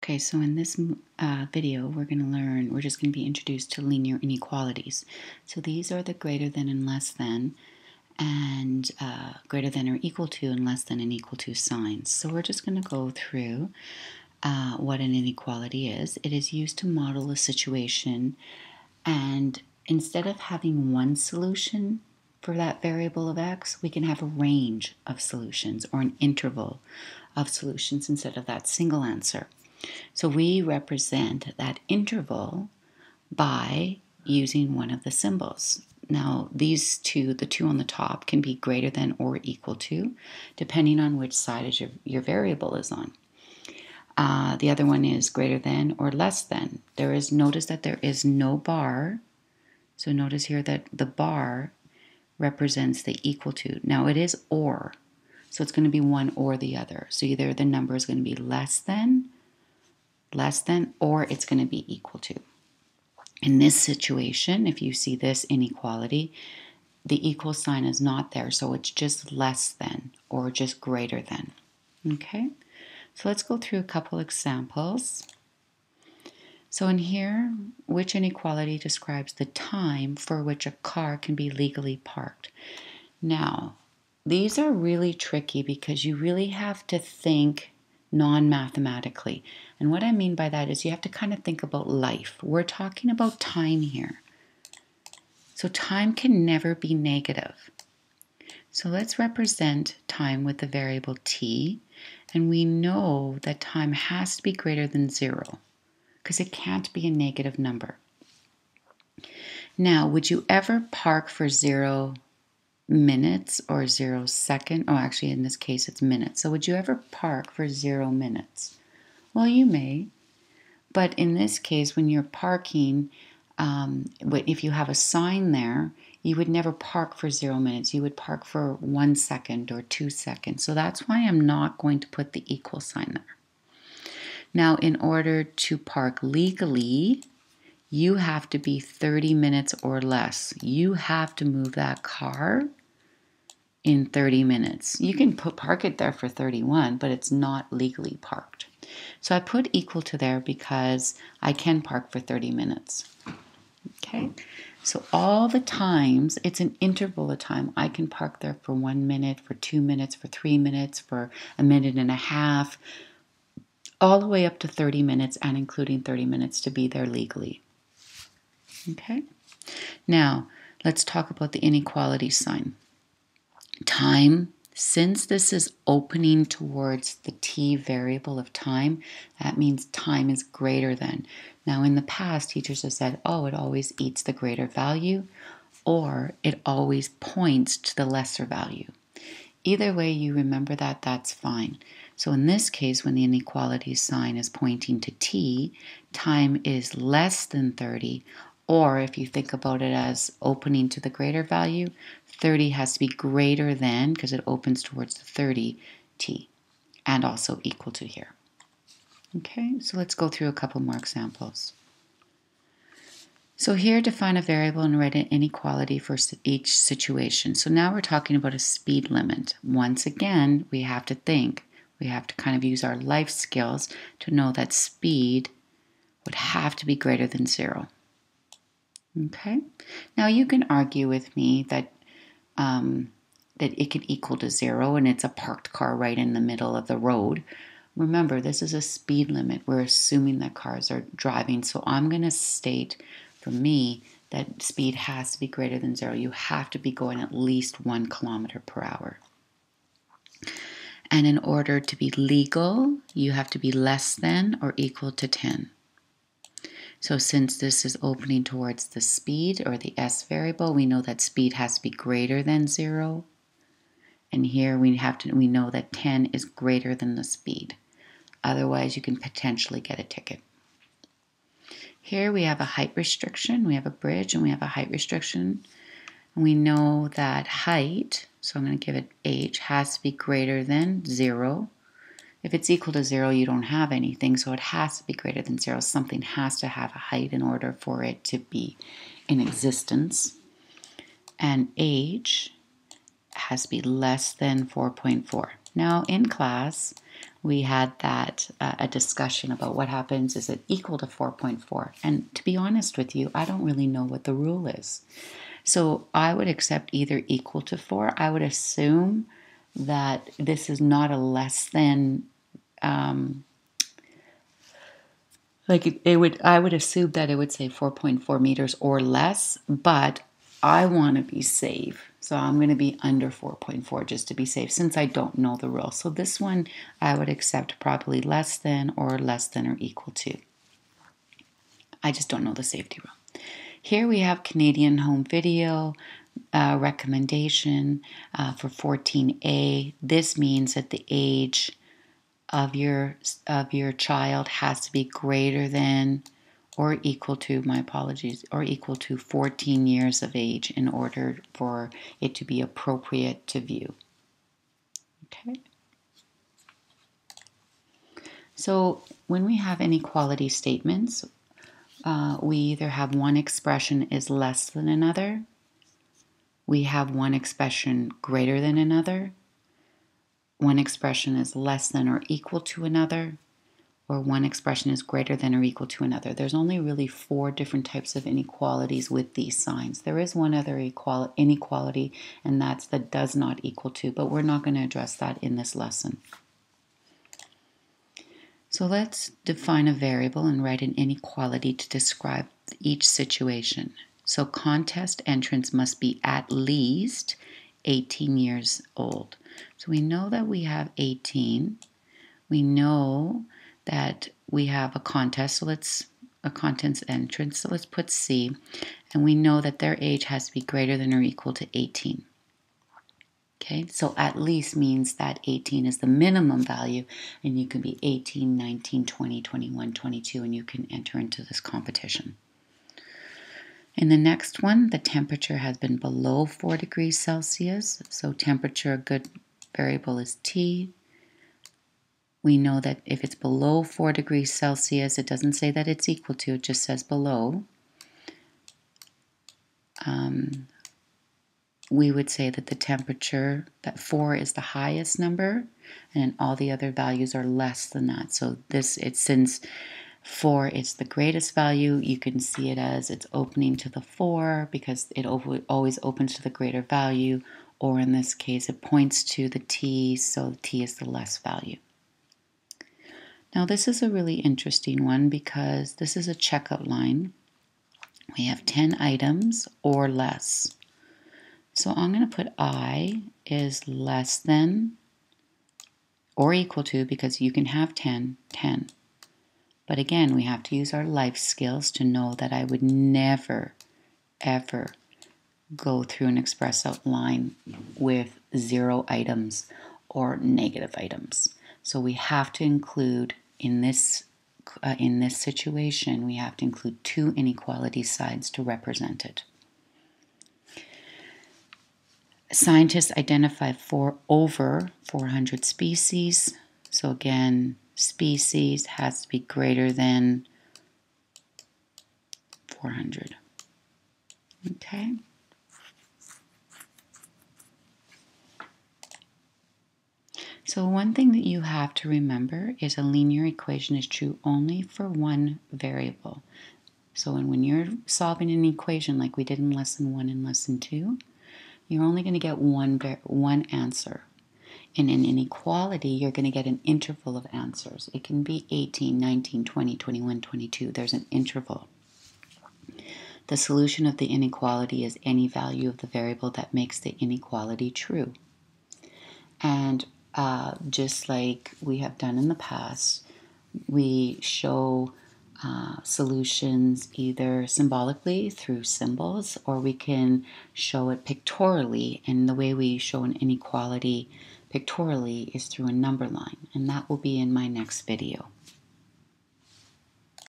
Okay, so in this video, we're just going to be introduced to linear inequalities. So these are the greater than and less than, and greater than or equal to and less than and equal to signs. So we're just going to go through what an inequality is. It is used to model a situation, and instead of having one solution for that variable of x, we can have a range of solutions or an interval of solutions instead of that single answer. So we represent that interval by using one of the symbols. Now these two, the two on the top, can be greater than or equal to, depending on which side your variable is on. The other one is greater than or less than. Notice that there is no bar. So notice here that the bar represents the equal to. Now it is or, so it's going to be one or the other. So either the number is going to be less than, or it's going to be equal to. In this situation, if you see this inequality, the equal sign is not there, so it's just less than or just greater than. Okay, so let's go through a couple examples. So in here, which inequality describes the time for which a car can be legally parked? Now, these are really tricky because you really have to think non-mathematically. And what I mean by that is you have to kind of think about life. We're talking about time here. So time can never be negative. So let's represent time with the variable t. And we know that time has to be greater than 0 because it can't be a negative number. Now, would you ever park for 0 minutes or 0 second? Oh, actually in this case it's minutes. So would you ever park for 0 minutes? Well, you may, but in this case when you're parking, if you have a sign there, you would never park for 0 minutes. You would park for 1 second or 2 seconds. So that's why I'm not going to put the equal sign there. Now, in order to park legally, you have to be 30 minutes or less. You have to move that car in 30 minutes. You can park it there for 31, but it's not legally parked. So I put equal to there because I can park for 30 minutes. Okay, so all the times, it's an interval of time. I can park there for 1 minute, for 2 minutes, for 3 minutes, for a minute and a half, all the way up to 30 minutes and including 30 minutes to be there legally. Okay, now let's talk about the inequality sign. Time, since this is opening towards the t variable of time, that means time is greater than. Now in the past, teachers have said, oh, it always eats the greater value, or it always points to the lesser value. Either way you remember that, that's fine. So in this case, when the inequality sign is pointing to t, time is less than 30, or if you think about it as opening to the greater value, 30 has to be greater than, because it opens towards the 30 t, and also equal to here. Okay, so let's go through a couple more examples. So here, define a variable and write an inequality for each situation. So now we're talking about a speed limit. Once again, we have to think. We have to kind of use our life skills to know that speed would have to be greater than 0. Okay, now you can argue with me that it could equal to 0 and it's a parked car right in the middle of the road. Remember, this is a speed limit. We're assuming that cars are driving, so I'm going to state for me that speed has to be greater than 0. You have to be going at least 1 kilometer per hour. And in order to be legal, you have to be less than or equal to 10. So since this is opening towards the speed or the s variable, we know that speed has to be greater than 0. And here we know that 10 is greater than the speed. Otherwise, you can potentially get a ticket. Here we have a height restriction. We have a bridge and we have a height restriction. And we know that height, so I'm going to give it h, has to be greater than 0. If it's equal to 0, you don't have anything, so it has to be greater than 0. Something has to have a height in order for it to be in existence. And h has to be less than 4.4. Now in class, we had that a discussion about what happens. Is it equal to 4.4? And to be honest with you, I don't really know what the rule is. So I would accept either equal to 4. I would assume that this is not a less than, I would assume that it would say 4.4 meters or less, but I want to be safe. So I'm going to be under 4.4 just to be safe since I don't know the rule. So this one I would accept probably less than or equal to. I just don't know the safety rule. Here we have Canadian Home Video recommendation for 14A. This means that the age of your child has to be greater than or equal to, my apologies, or equal to 14 years of age in order for it to be appropriate to view. Okay. So when we have inequality statements, we either have one expression is less than another, we have one expression greater than another, one expression is less than or equal to another, or one expression is greater than or equal to another. There's only really 4 different types of inequalities with these signs. There is one other inequality, and that's the does not equal to, but we're not going to address that in this lesson. So let's define a variable and write an inequality to describe each situation. So contest entrants must be at least 18 years old. So we know that we have 18. We know that we have a contest, so a contest entrance, so let's put C, and we know that their age has to be greater than or equal to 18. Okay, so at least means that 18 is the minimum value, and you can be 18, 19, 20, 21, 22, and you can enter into this competition. In the next one, the temperature has been below 4 degrees Celsius, so temperature, a good variable is T. We know that if it's below 4 degrees Celsius, it doesn't say that it's equal to, it just says below. We would say that the temperature, that 4 is the highest number, and all the other values are less than that. So since 4 is the greatest value, you can see it as it's opening to the 4 because it always opens to the greater value, or in this case, it points to the T, so the T is the less value. Now this is a really interesting one because this is a checkout line. We have 10 items or less. So I'm going to put I is less than or equal to, because you can have 10. But again, we have to use our life skills to know that I would never, ever go through an express out line with 0 items or negative items. So we have to include in this situation, we have to include 2 inequality sides to represent it. Scientists identify over 400 species. So again, species has to be greater than 400. Okay. So one thing that you have to remember is a linear equation is true only for one variable. So when you're solving an equation like we did in lesson 1 and lesson 2, you're only going to get one answer. In an inequality, you're going to get an interval of answers. It can be 18, 19, 20, 21, 22. There's an interval. The solution of the inequality is any value of the variable that makes the inequality true. And just like we have done in the past, we show solutions either symbolically through symbols, or we can show it pictorially. And the way we show an inequality pictorially is through a number line. And that will be in my next video.